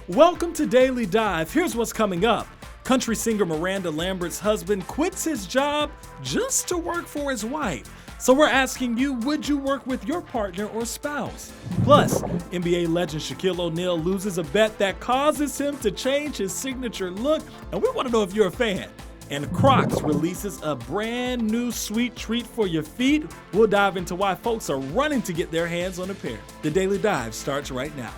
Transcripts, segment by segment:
Welcome to Daily Dive. Here's what's coming up. Country singer Miranda Lambert's husband quits his job just to work for his wife. So we're asking you, would you work with your partner or spouse? Plus, NBA legend Shaquille O Neal loses a bet that causes him to change his signature look, and we want to know if you're a fan. And Crocs releases a brand new sweet treat for your feet. We'll dive into why folks are running to get their hands on a pair. The Daily Dive starts right now.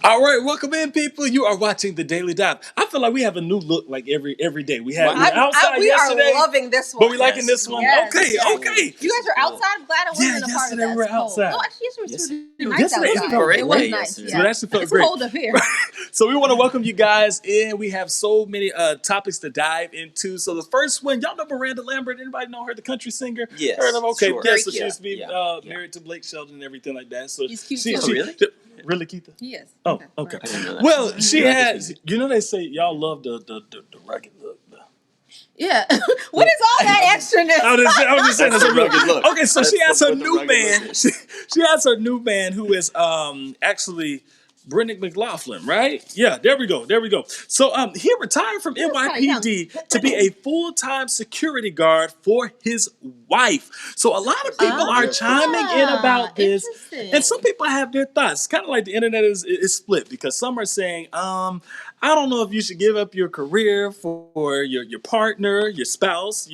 All right, welcome in, people. You are watching The Daily Dive. I feel like we have a new look like every day. We had outside yesterday. We are loving this one. But we liking this one? Yes. Okay. You guys are outside? I'm glad I wasn't a part of that. Yesterday we were outside. No, actually, yesterday was nice outside. It was nice. Yeah. So it actually felt it's great. cold up here. So we want to welcome you guys in. We have so many topics to dive into. So the first one, y'all know Miranda Lambert. Anybody know her, the country singer? Yes. Heard of her? Okay. Sure. Yeah, so she used to be married to Blake Shelton and everything like that. So he's cute. Really? Really, Keitha? He is. Oh, okay. I didn't know that. Well, she has. You know they say y'all love the rugged look. Yeah. What is all that extraness? I was just saying it's a rugged look. Okay, so she has her what the new rugged man. look is. She has her new man who is actually Brendan McLaughlin, right? Yeah, there we go. So he retired from NYPD to be a full-time security guard for his wife. So a lot of people are chiming in about this, and some people have their thoughts. Kind of like the internet is split because some are saying, I don't know if you should give up your career for your partner, your spouse,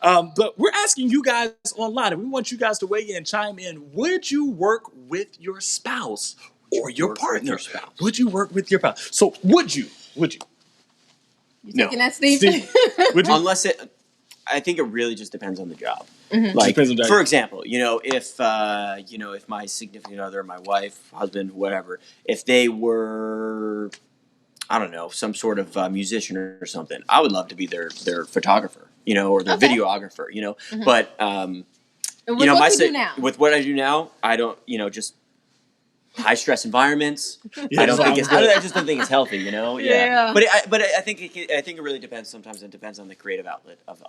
but we're asking you guys online, and we want you guys to weigh in and chime in. Would you work with your spouse? Or your partner. Would you work with your spouse? So would you? You taking that, Steve? Would you? I think it really just depends on the job. Mm-hmm. Like, Depends on the job. for example, if my significant other, my wife, husband, whatever, if they were, I don't know, some sort of musician or something, I would love to be their photographer, or their videographer, Mm-hmm. But And with what you do now? with what I do now, I don't, just high stress environments. Yeah, I just don't think it's healthy. Yeah. But I think it really depends. Sometimes it depends on the creative outlet of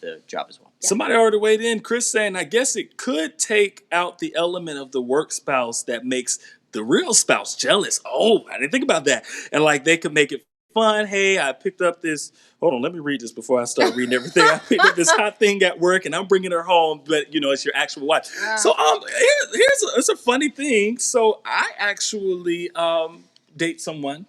the job as well. Yeah. Somebody already weighed in. Chris saying, I guess it could take out the element of the work spouse that makes the real spouse jealous. Oh, I didn't think about that. And like they could make it fun. Hey, I picked up this. Hold on, let me read this before I start reading everything. I picked up this hot thing at work, and I'm bringing her home, but it's your actual wife. So here's a funny thing. So I actually date someone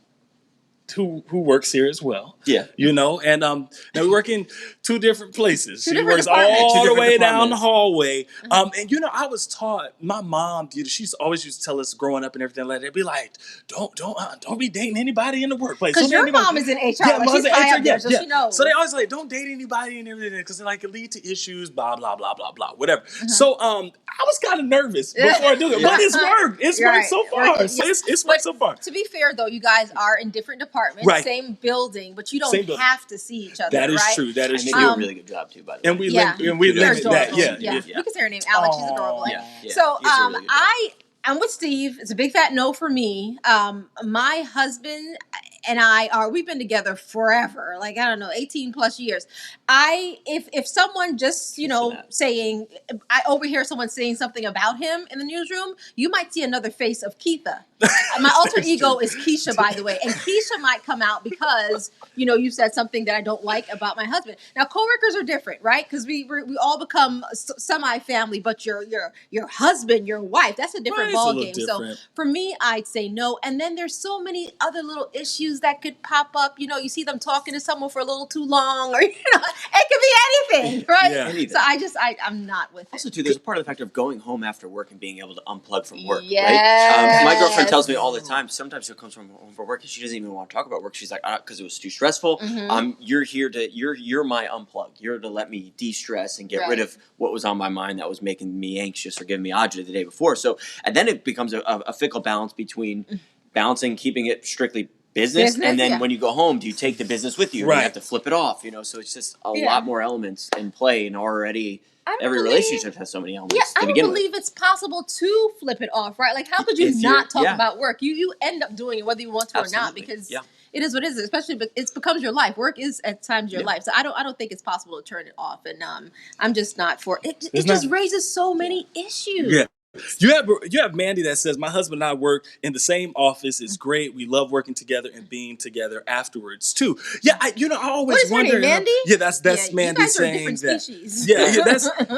who works here as well. Yeah. And now we work in two different places. She works departments. all the way down the departments. hallway. And I was taught, my mom, she's always used to tell us growing up and everything like that, be like, don't be dating anybody in the workplace. Because your mom is in HR. Yeah, like she's high up there, so she knows. So they always like, don't date anybody and everything because it could lead to issues, blah, blah, blah, blah, blah, whatever. So I was kind of nervous before I do it, but it's worked. It's worked so far. So it's worked so far. To be fair, though, you guys are in different departments, Right. Same building, but you don't have to see each other. That is right? true. That is And true. they do a really good job too, by the way. And we live that. Yeah. We can say her name, Alex. She's adorable. Yeah. So He's a really good job. I'm with Steve. It's a big fat no for me. My husband and we've been together forever. Like, I don't know, 18 plus years. If someone just, saying, I overhear someone saying something about him in the newsroom, you might see another face of Keitha. My alter ego is Keisha, by the way. And Keisha might come out because, you said something that I don't like about my husband. Now, coworkers are different, right? Because we all become semi-family, but your husband, your wife, that's a different ballgame. So for me, I'd say no. And then there's so many other little issues that could pop up. You see them talking to someone for a little too long, or, it could be anything, right? Yeah. Anything. So I'm not with it. Also, too, there's a part of the factor of going home after work and being able to unplug from work, Yes. right? My girlfriend tells me all the time, sometimes she comes from home for work and she doesn't even want to talk about work. She's like, because it was too stressful. Mm-hmm. You're my unplug. You're to let me de-stress and get rid of what was on my mind that was making me anxious or giving me agita the day before. So, and then it becomes a fickle balance between balancing, keeping it strictly business, and then when you go home, do you take the business with you? Right. You have to flip it off, So it's just a lot more elements in play, and already every relationship has so many elements to begin with. I don't believe it's possible to flip it off, right? Like, how could you not talk about work? You end up doing it whether you want to or not, because it is what it is. Especially, but it becomes your life. Work is at times your life. So I don't think it's possible to turn it off. And I'm just not for it. It just raises so many issues. Yeah. You have Mandy that says, my husband and I work in the same office. It's great. We love working together and being together afterwards too. Yeah, I always wonder. What is her name, Mandy? Yeah, that's Mandy you guys saying are different that. Species. Yeah,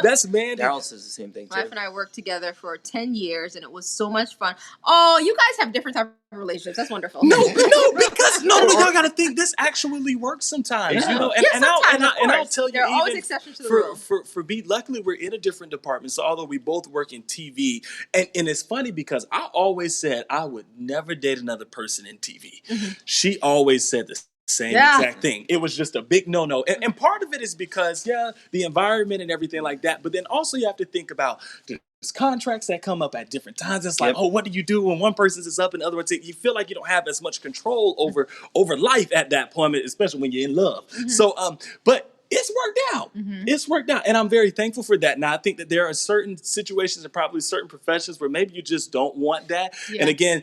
that's Mandy. Daryl says the same thing too. My wife and I worked together for 10 years, and it was so much fun. Oh, you guys have different types of relationships. That's wonderful. No, because y'all got to think this actually works sometimes. Yeah. You know, Sometimes, and I'll tell you, there are always exceptions to the rule. For B, luckily we're in a different department. So although we both work in TV, and it's funny because I always said I would never date another person in TV. Mm-hmm. She always said the same exact thing. It was just a big no-no. And part of it is because, the environment and everything like that. But then also you have to think about there's contracts that come up at different times. It's like, what do you do when one person's is up and the other one's you feel like you don't have as much control over life at that point, especially when you're in love. Mm-hmm. So, but it's worked out. Mm-hmm. It's worked out. And I'm very thankful for that. Now, I think that there are certain situations and probably certain professions where maybe you just don't want that. Yeah. And again,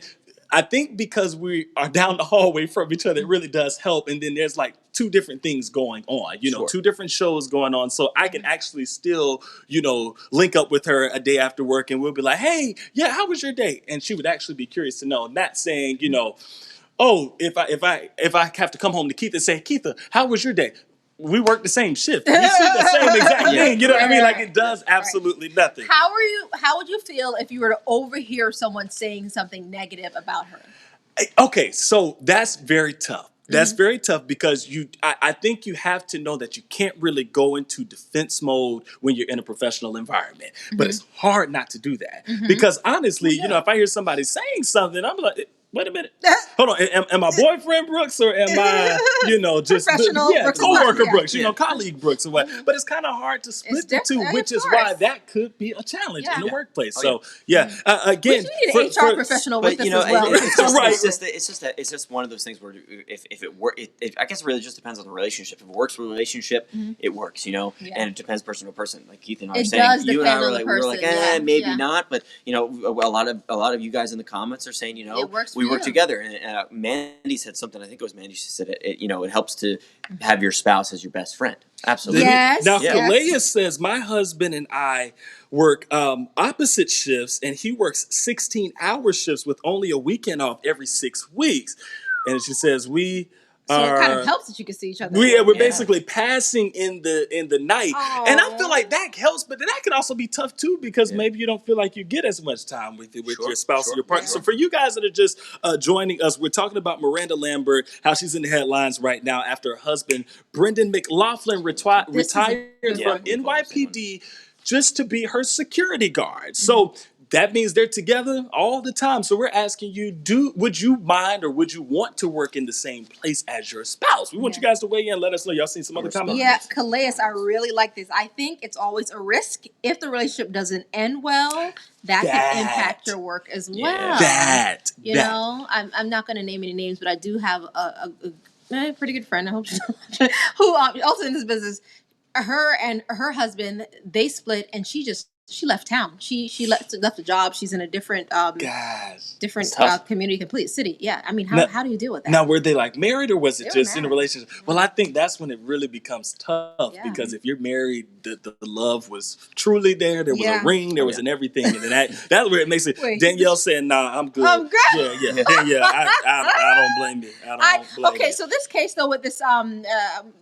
I think because we are down the hallway from each other, it really does help. And then there's like two different things going on, two different shows going on. So I can actually still, link up with her a day after work and we'll be like, hey, how was your day? And she would actually be curious to know, not saying, oh, if I have to come home to Keitha and say, Keitha, how was your day? We work the same shift. We see the same exact thing. You know what I mean? Like it does absolutely nothing. How would you feel if you were to overhear someone saying something negative about her? Okay, so that's very tough. That's very tough because I think you have to know that you can't really go into defense mode when you're in a professional environment. But it's hard not to do that. Because honestly, if I hear somebody saying something, I'm like, wait a minute. Hold on. Am I boyfriend Brooks or am I, just professional Brooks co-worker Brooks, colleague Brooks or what? But it's kind of hard to split the two, which is why that could be a challenge in the workplace. So again, we need an HR professional with this as well. It's just one of those things where if it works, I guess it really just depends on the relationship. If it works for the relationship, it works, and it depends person to person. Like Keith and I were saying, you and I were like, maybe not, but a lot of you guys in the comments are saying, it works we work together. And Mandy said something. I think it was Mandy. She said it helps to have your spouse as your best friend. Absolutely. Yes. Now, Kalea says my husband and I work opposite shifts, and he works 16-hour shifts with only a weekend off every 6 weeks. And she says So it kind of helps that you can see each other. We're basically passing in the night. Aww. And I feel like that helps, but then that can also be tough too because maybe you don't feel like you get as much time with your spouse or your partner. So for you guys that are just joining us, we're talking about Miranda Lambert, how she's in the headlines right now after her husband, Brendan McLaughlin, retired from NYPD just to be her security guard. So that means they're together all the time. So we're asking you, would you mind or would you want to work in the same place as your spouse? We want you guys to weigh in and let us know. Y'all seen some other comments? Yeah, Calais, I really like this. I think it's always a risk. If the relationship doesn't end well, that can impact your work as well. I'm not going to name any names, but I do have a pretty good friend, I hope she don't, who also in this business. Her and her husband, they split, and she left town. She left the job. She's in a different community, complete city. Yeah, I mean, how do you deal with that? Now, were they like married or was it just in a relationship? Well, I think that's when it really becomes tough because if you're married, the love was truly there. There was a ring. There was an everything, and then that's where it makes it. Danielle saying, "Nah, I'm good." I'm good. I don't blame you. I don't blame you. So this case though with this Lambert,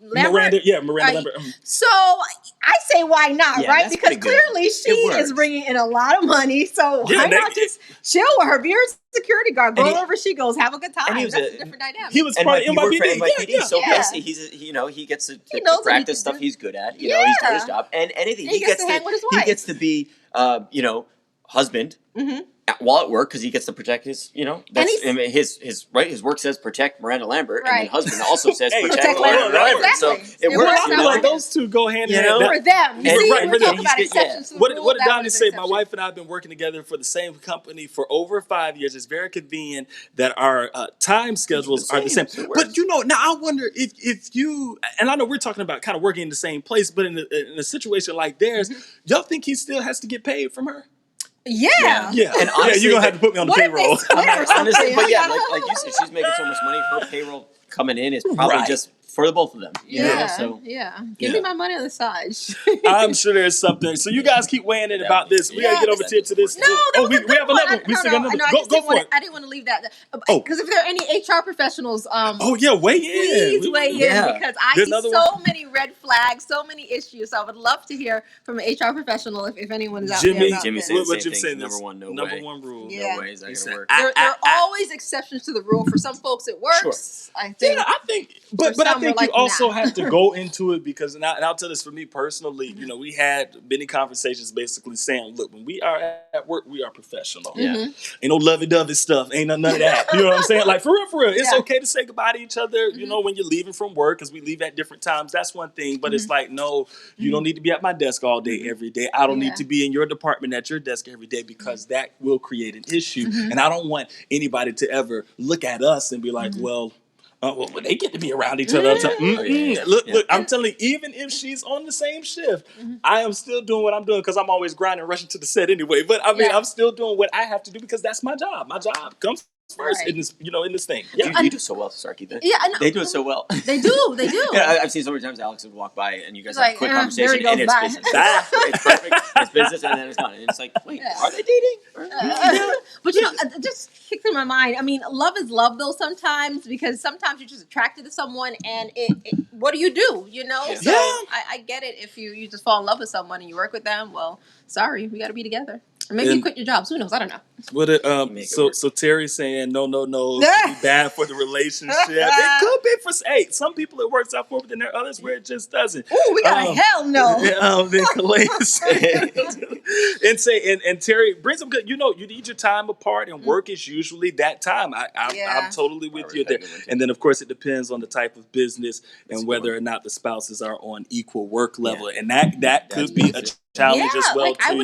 Miranda Lambert. So I say why not, right? Because clearly she is bringing in a lot of money. So why not just chill with her? Be her security guard. Go wherever she goes. Have a good time. That's a different dynamic. He was part of NYPD. So basically, he gets to practice stuff he's good at. He's done his job, and anything he gets to hang with his wife. He gets to be, husband. While at work, because he gets to protect his, his work says protect Miranda Lambert, and then husband also says protect Miranda Lambert. Exactly. So it works. Like those two go hand in hand. For them, we're talking about exceptions to the rule. What did Donnie say? My wife and I have been working together for the same company for over 5 years. It's very convenient that our time schedules are the same. But now I wonder if you, and I know we're talking about kind of working in the same place, but in a situation like theirs, y'all think he still has to get paid from her? Yeah. And honestly, you're gonna have to put me on the payroll. Honestly, but like you said, she's making so much money. Her payroll coming in is probably just for the both of them. Give me my money on the side. I'm sure there's something. So you guys keep weighing in about this. We gotta get over to this. No, we have another one. We still got another. Go for it. I didn't want to leave that. Because if there are any HR professionals, weigh in. Please weigh in because I see so many red flags, so many issues. So I would love to hear from an HR professional if anyone's out there. Jimmy said the same thing. Number one rule. Yeah. No way is that gonna work. There are always exceptions to the rule. For some folks, it works. I think, but I think you also have to go into it because, and I'll tell this for me personally, you know, we had many conversations basically saying, look, when we are at work, we are professional. Ain't no lovey-dovey stuff. Ain't none of that. You know what I'm saying? Like, for real. It's okay to say goodbye to each other, you know, when you're leaving from work, because we leave at different times. That's one thing. But it's like, no, you don't need to be at my desk all day, every day. I don't need to be in your department at your desk every day because that will create an issue. And I don't want anybody to ever look at us and be like, well, they get to be around each other. Look, I'm telling you, even if she's on the same shift, I am still doing what I'm doing because I'm always grinding, rushing to the set anyway. But I mean, I'm still doing what I have to do because that's my job. My job comes first in this, in this thing. You do so well, Sarky. They do it so well. They do. I've seen so many times Alex would walk by and you guys have a quick conversation and it's business. It's perfect. It's business and then it's gone. And it's like, wait, are they dating? But just kicked through my mind. I mean, love is love though sometimes because sometimes you're just attracted to someone and what do? So I get it if you just fall in love with someone and you work with them. Well, sorry, we got to be together. Or maybe you quit your jobs. Who knows? I don't know. So Terry's saying no, it's be bad for the relationship. It could be for some people it works out for, but then there are others where it just doesn't. Ooh, we got a hell no. Then Calais and Terry brings them good. You need your time apart, and work is usually that time. I'm totally with you there. And then of course it depends on the type of business and whether or not the spouses are on equal work level, and that could be a challenge as well. Like I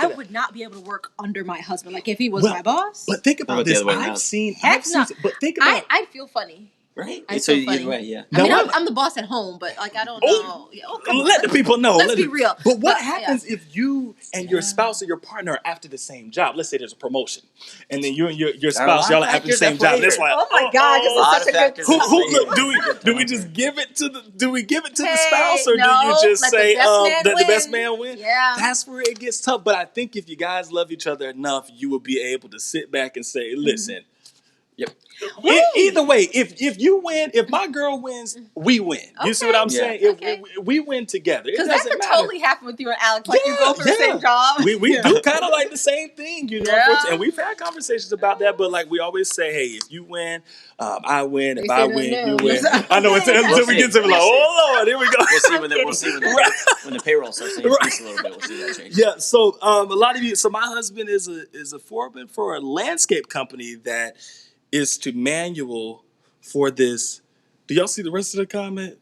would not be able to work under my husband. Like if he was my boss. But think about this. I've seen. But think about. I'd feel funny. Right? So either way, I mean, I'm the boss at home, but like I don't know. Let the people know. Let's be real. But what happens if you and your spouse or your partner are after the same job? Let's say there's a promotion, and then you and your spouse y'all are after the same job. That's why. Oh my God, this is such a good. Do we just give it to the spouse, or do you just say let the best man win? Yeah, that's where it gets tough. But I think if you guys love each other enough, you will be able to sit back and say, listen. Yep. Either way, if you win, if my girl wins, we win. You see what I'm saying? If we win together. Because that could totally happen with you and Alex. Like you go for the same job. We do kind of like the same thing, And we've had conversations about that, but like we always say, hey, if you win, I win. If I win, you win. I know until we get to like, oh Lord, here we go. We'll see when the payroll starts to increase a little bit. We'll see that change. Yeah. So a lot of you. So my husband is a foreman for a landscape company that is to manual for this. Do y'all see the rest of the comment?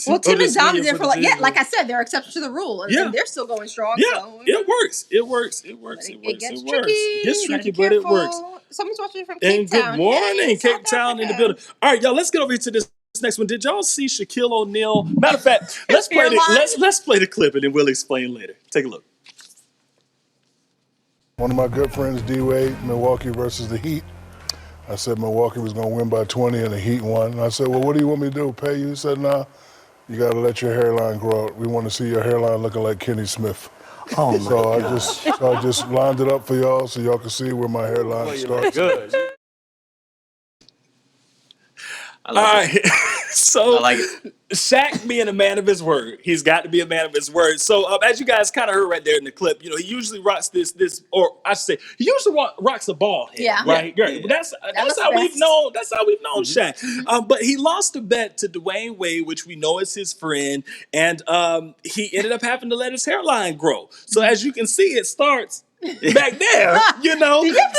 Well, Tim and Dom is there for like I said, there are exceptions to the rule, and they're still going strong. Yeah, so. It works. It gets tricky. It gets tricky, but it works. Someone's watching from Cape Town. And good morning, Cape Town in the building. All right, y'all, let's get over here to this next one. Did y'all see Shaquille O'Neal? Matter of fact, let's play the clip, and then we'll explain later. Take a look. One of my good friends, D-Wade, Milwaukee versus the Heat. I said Milwaukee was going to win by 20 and the Heat won. And I said, well, what do you want me to do, pay you? He said, nah, you got to let your hairline grow out. We want to see your hairline looking like Kenny Smith. Oh, my God. So I just lined it up for y'all so y'all can see where my hairline starts. Good. All right. So I like it. Shaq being a man of his word, he's got to be a man of his word. So as you guys kind of heard right there in the clip, he usually rocks this, or I should say, he usually rocks a ball head, right? Yeah. That's how we've known. That's how we've known Shaq. But he lost a bet to Dwayne Wade, which we know is his friend, and he ended up having to let his hairline grow. So as you can see, it starts back there,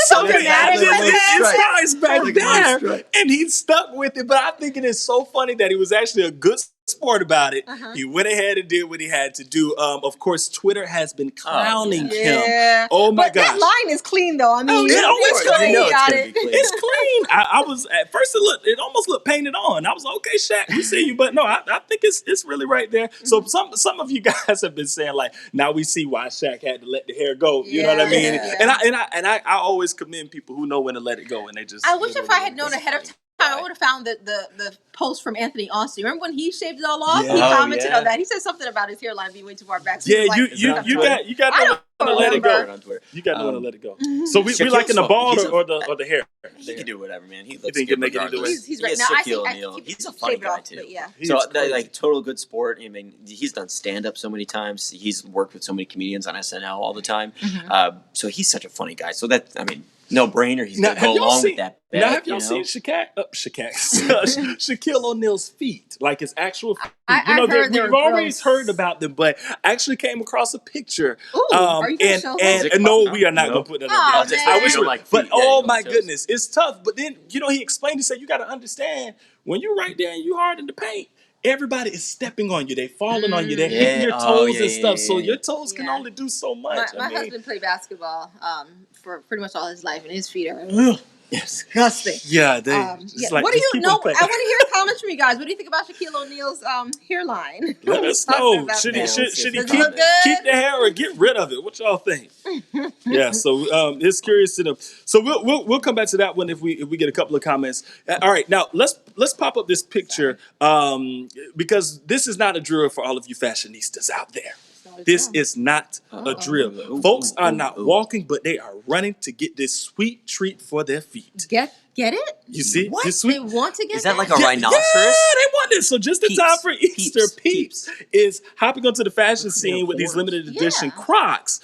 something it starts back there, and he stuck with it. But I think it is so funny that he was actually a good sport about it. He went ahead and did what he had to do. Of course, Twitter has been clowning him. Oh my gosh, that line is clean though. I mean, it's clean. It's clean. I was at first it almost looked painted on. I was like, okay, Shaq, we see you, but no, I think it's really right there. So some of you guys have been saying like, now we see why Shaq had to let the hair go. You know what I mean? And I always commend people who know when to let it go, and they just. I wish if I had known ahead of time time, I would have found the post from Anthony Austin. Remember when he shaved it all off? Yeah. He Oh, commented yeah. on that. He said something about his hairline being way too far back. So he Yeah, was like, Is it on you Twitter? got I to don't let it remember. go. On Twitter. You got to know to let it go. Mhm. So we Shaquille's liking the fun. bald He's a- or the hair? He can do whatever, man. He looks think good he'll make it either regardless. way? He's He right is now. Shaquille I O'Neal. keep He's a shave funny it guy off, too. but yeah. He So is crazy. like total good sport. I mean, he's done stand up so many times. He's worked with so many comedians on SNL all the time. So he's such a funny guy. So that no brainer. He's Now, gonna go along with that. Bet, Now, have y'all you know? seen Shaquille O'Neal's feet, like his actual feet? I've heard they we've were always gross. heard about them, but I actually came across a picture. Ooh, are you gonna show and that? Is it no, crop? we are not No. going to put that Oh, on man. there. I wish You we don't like but feet, yeah, you oh don't my like toes. goodness, it's tough. But then he explained. He said you got to understand when you're right there and you hard in the paint. Everybody is stepping on you. They falling on you. They're hitting your Yeah. toes Oh, and yeah, stuff. yeah, So yeah. your toes can Yeah. only do so much. My husband played basketball for pretty much all his life, and his feet are Ugh. disgusting. Yeah, they. Yeah. Just like, What do just you keep 'em know? playing. I want to hear comments from you guys. What do you think about Shaquille O'Neal's hairline? Let us Talking know. about Should he that. should he Does it keep look good? the hair or get rid of it? What y'all think? Yeah, so it's curious to know. So we'll come back to that one if we get a couple of comments. All right, now let's pop up this picture because this is not a drill for all of you fashionistas out there. This is not a drill. Ooh, Folks ooh, are ooh, not ooh. walking, but they are running to get this sweet treat for their feet. Get it? You see, What? this They sweet. want to get Is that that? like a Yeah, rhinoceros? they want this. So just in Peeps. time for Easter, Peeps. Peeps is hopping onto the fashion scene with these horns. limited edition Yeah. Crocs.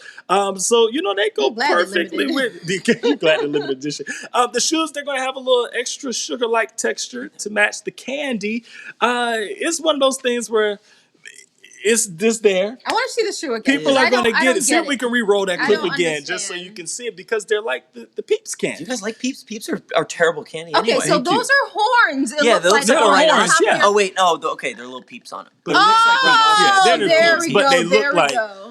So they go I'm glad they're perfectly limited. with the you glad they're limited edition. The shoes, they're gonna have a little extra sugar-like texture to match the candy. It's one of those things where it's just there. I want to see the shoe again. People 'cause are I don't- going to I get don't it. See if we can re-roll that I clip don't again just so you understand. can see it because they're like the Peeps Do you candy. guys like Peeps? Peeps are terrible candy. Okay, anyway. so Thank you. those are horns. It Yeah, looks those like are they're rhinoceros. horns, yeah. Oh wait, no, okay, they're little peeps on it. But Oh, they're the there Peeps, we but go. they look There we like go.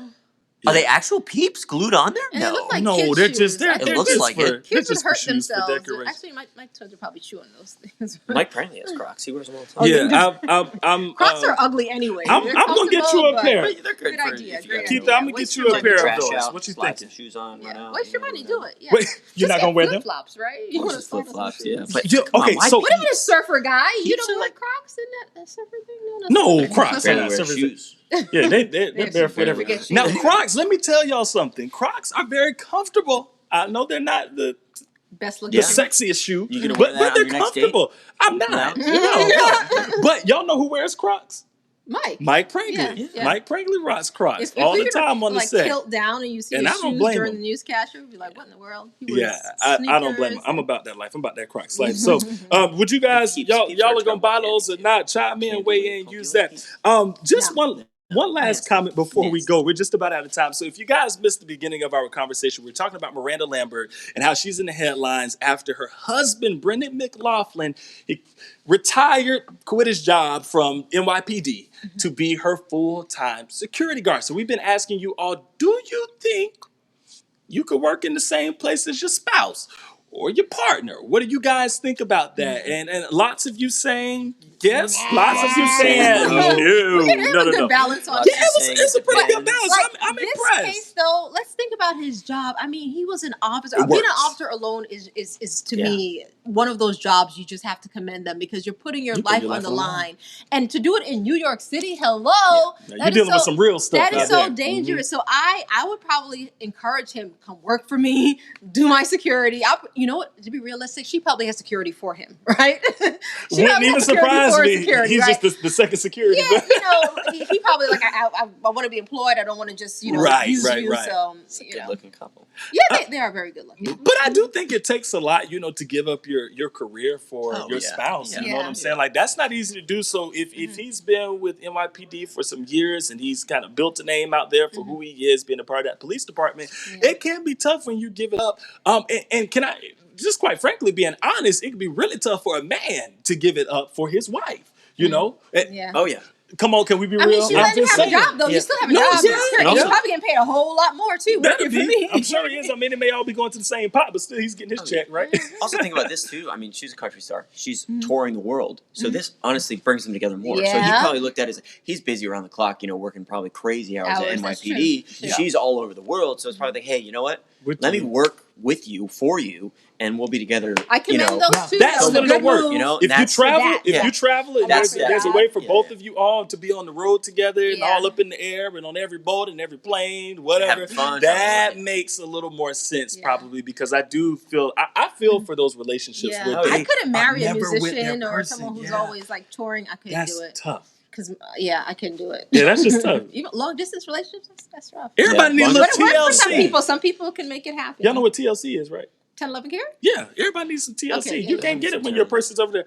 Are they actual peeps glued on there? And they No. look like no, kids' they're shoes. just I they're think It looks just like for, it. they're kids would just for hurt shoes for themselves. decoration. Actually, my toes would probably chew on those things. Mike Prangley has Crocs. He wears them all the Oh, time. yeah. I'm Crocs are ugly anyway. I'm They're gonna get you a comfortable, pair. but But they're good Good for idea, if you great got Keith, idea. I'm gonna get Waste you your a money. pair of trash those. out, What you slide thinking? some shoes on. Yeah. Run out, Waste your money. Do it. Yeah. Wait, you're not gonna wear them? Flip flops, right? You Or wanna just start flip on flops, some yeah. shoes. But Yeah, come on, okay, why so- What about a surfer guy? You Peeps don't are- like Crocs in that surfer thing? No, that's Crocs. barely They're wear not shoes. Yeah, they're They're barefoot barely everywhere. wear Now shoes. Crocs, let me tell y'all something. Crocs are very comfortable. I know they're not the Best looking. the Yeah. sexiest shoe, You gonna wear but that on they're your next date? comfortable. I'm not. No. But y'all know who wears Crocs? Mike Prangley. Yeah. Mike Prangley rocks Crocs If all we the were time on the like set. tilt down and you see And his I don't shoes blame during him. the newscaster, you'd be like, "What in the world?" He Yeah, wears I don't blame him. sneakers I'm and- about that life. I'm about that Crocs life. So, would you guys, Peeps y'all are are terrible gonna buy candy those or too. not? Chime in, Candy weigh with in, pumpkin use with that. peeps. Just No. one last Nasty. comment before we Nasty. go. We're just about out of time. So if you guys missed the beginning of our conversation, we're talking about Miranda Lambert and how she's in the headlines after her husband, Brendan McLaughlin, he retired, quit his job from NYPD to be her full-time security guard. So we've been asking you all, do you think you could work in the same place as your spouse or your partner? What do you guys think about that? And lots of you saying yes, lots of you saying no. We're gonna have a good balance on Lots this. of Yeah, saying it's a pretty good depends. balance. I'm this impressed. case, though, let's think about his job. I mean, he was an officer. It Being an works. officer alone is to Yeah. me one of those jobs you just have to commend them because you're putting your You put life your on life the on the line, and to do it in New York City, hello, Now, that you're is dealing with so- some real stuff That is out so there. dangerous. So I would probably encourage him come work for me, do my security. You know what? To be realistic, she probably has security for him, right? She Wouldn't probably even has security surprise for his me. security, He's right? just the second security. Yeah, he probably like I want to be employed. I don't want to just Right, use right, you. right. So It's a you know, good-looking couple. yeah, they are very good looking. But I do think it takes a lot, to give up your career for Oh, your yeah. spouse. You know what I'm Yeah. saying? Like that's not easy to do. So if he's been with NYPD for some years and he's kind of built a name out there for who he is, being a part of that police department, Yeah. it can be tough when you give it up. And can I just quite frankly being honest, it can be really tough for a man to give it up for his wife. You know? Yeah. Oh yeah. Come on, can we be I real? mean, she I'm let him just have a saying. job though. Yeah. You still have a No, job. yeah, You're yeah. probably getting paid a whole lot more too. Better Working for be. me. I'm sure he is. I mean, it may all be going to the same pot, but still, he's getting his check, right? Also think about this too. I mean, she's a country star. She's touring the world. So this honestly brings them together more. So he Yeah. probably looked at it as he's busy around the clock, working probably crazy hours at Hours, that's NYPD. true. Yeah. She's all over the world. So it's probably like, hey, you know what? We're Let me doing- work with you, for you, and we'll be together. I commend those two. That's that was a gonna good work. move. You know, If you travel, Yeah. you travel, and That's there's a that. way for Yeah, both yeah. of you all to be on the road together and Yeah. all up in the air and on every boat and every plane, whatever. Having fun, that traveling. makes a little more sense probably because I do feel I feel for those relationships Yeah. where Oh, yeah. I couldn't marry a never with their musician or person. someone who's Yeah. always like touring. I couldn't That's do it. tough. Because I couldn't do it. Yeah, that's just tough. Even long distance relationships, that's rough. Everybody Yeah. needs a But little it works for some TLC. people. Some people can make it happen. Y'all know what TLC is, right? 10, 11 care? Yeah, everybody needs some TLC. Okay, yeah, You yeah. can't get it when your person's over there.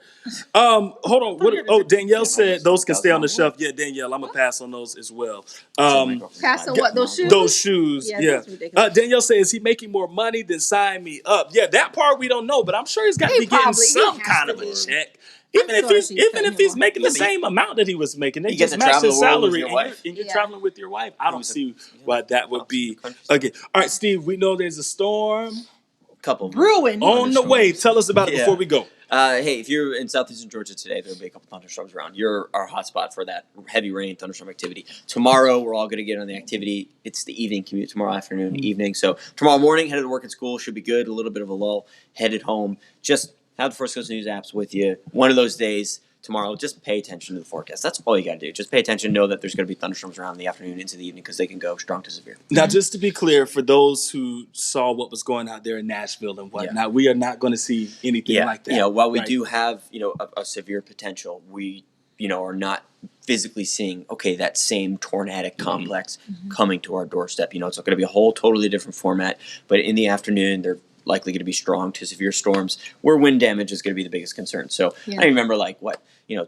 Hold on. Danielle said those can stay on the shelf. Yeah, Danielle, I'm gonna pass on those as well. Pass on what? Those shoes? Those shoes. Yeah, Yeah. that's ridiculous. Danielle says, is he making more money than sign me up? Yeah, that part we don't know, but I'm sure he's got to He be getting probably- he some has kind to of a be. check. I'm Even if sure he's she's even paying if he's him making the more. same amount that he was making, they You get just to match travel his the world with salary, your and wife. you're Yeah. traveling with your wife. I don't Who's a- see why that would be. country. Okay, all right, Steve. We know there's a storm Couple Brewing. on the way. Tell us about it Yeah. before we go. Hey, if you're in southeastern Georgia today, there'll be a couple thunderstorms around. You're our hotspot for that heavy rain, thunderstorm activity. Tomorrow, we're all going to get on the activity. It's the evening commute tomorrow afternoon, evening. So tomorrow morning, headed to work and school should be good. A little bit of a lull. Headed home. Just have the First Coast News apps with you. One of those days tomorrow, just pay attention to the forecast. That's all you got to do. Just pay attention. Know that there's going to be thunderstorms around in the afternoon into the evening because they can go strong to severe. Now, just to be clear, for those who saw what was going out there in Nashville and whatnot, we are not going to see anything like that. You know, while we right? do have, a severe potential, we, are not physically seeing, that same tornadic complex coming to our doorstep. It's going to be a whole totally different format. But in the afternoon, they're likely going to be strong to severe storms where wind damage is going to be the biggest concern. So I remember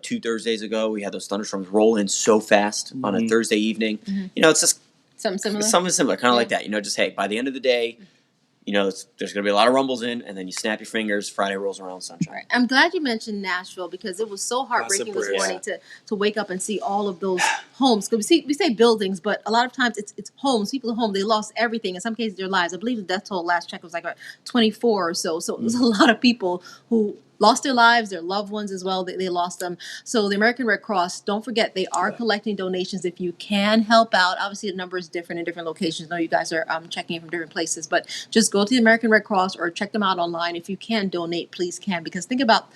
2 Thursdays ago, we had those thunderstorms roll in so fast on a Thursday evening. It's just Something similar. Kind of like that. Just, hey, by the end of the day, there's going to be a lot of rumbles in, and then you snap your fingers. Friday rolls around, sunshine. Right. I'm glad you mentioned Nashville because it was so heartbreaking this morning to wake up and see all of those homes. Because we say buildings, but a lot of times it's homes. People at home, they lost everything. In some cases, their lives. I believe the death toll last check was like 24 or so. So it was a lot of people who lost their lives, their loved ones as well. They lost them. So the American Red Cross, don't forget, they are collecting donations. If you can help out, obviously the number is different in different locations. I know you guys are checking in from different places, but just go to the American Red Cross or check them out online. If you can donate, please can. Because think about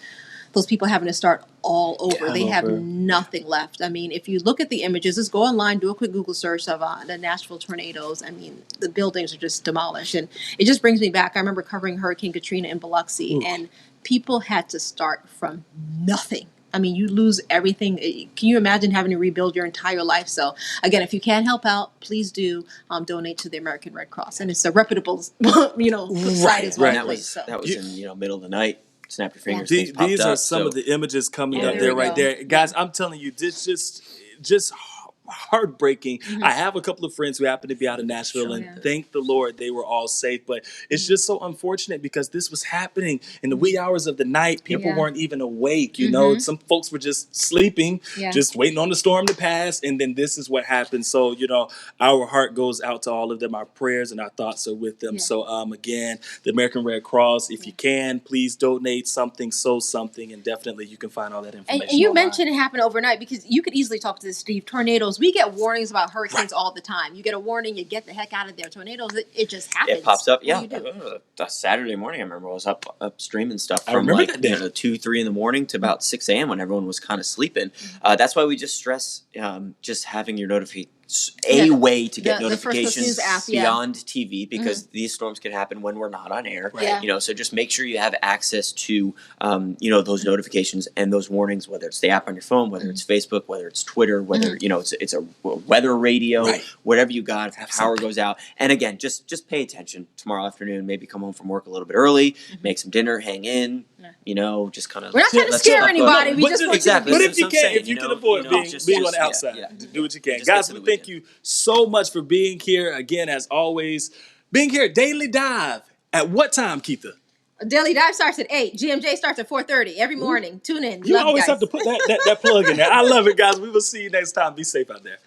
those people having to start all over. They have nothing left. I mean, if you look at the images, just go online, do a quick Google search of the Nashville tornadoes. I mean, the buildings are just demolished. And it just brings me back. I remember covering Hurricane Katrina in Biloxi, and people had to start from nothing. I mean, you lose everything. Can you imagine having to rebuild your entire life? So, again, if you can help out, please do donate to the American Red Cross. And it's a reputable, site as well. That was in middle of the night. Snap your fingers. These are some of the images coming up there right there. Guys, I'm telling you, this just heartbreaking. I have a couple of friends who happen to be out in Nashville, and thank the Lord they were all safe. But it's just so unfortunate because this was happening in the wee hours of the night. People weren't even awake. Some folks were just sleeping, just waiting on the storm to pass, and then this is what happened. So our heart goes out to all of them. Our prayers and our thoughts are with them. So again, the American Red Cross, if you can, please donate something, sow something, and definitely you can find all that information. And you online. mentioned it happened overnight because you could easily talk to this, Steve. Tornadoes. We get warnings about hurricanes all the time. You get a warning, you get the heck out of there. Tornadoes, it just happens. It pops up. What do you do? Saturday morning, I remember I was upstream and stuff I from remember that day. 2, 3 in the morning to about 6 a.m. when everyone was kind of sleeping. That's why we just stress just having your notification. Way to get notifications app, beyond TV because these storms can happen when we're not on air. Right. So just make sure you have access to those notifications and those warnings, whether it's the app on your phone, whether it's Facebook, whether it's Twitter, whether it's a weather radio, whatever you got. If power goes out, and again, just pay attention tomorrow afternoon. Maybe come home from work a little bit early, make some dinner, hang in. Just kind of. We're not trying to scare anybody. We just want exactly. But you if you can, if you can avoid being on the outside, do what you can. Guys, we thank you so much for being here again, as always. Being here at Daily Dive. At what time, Keitha? Daily Dive starts at 8. GMJ starts at 4:30 every morning. Tune in. You Love always guys. have to put that plug in there. I love it, guys. We will see you next time. Be safe out there.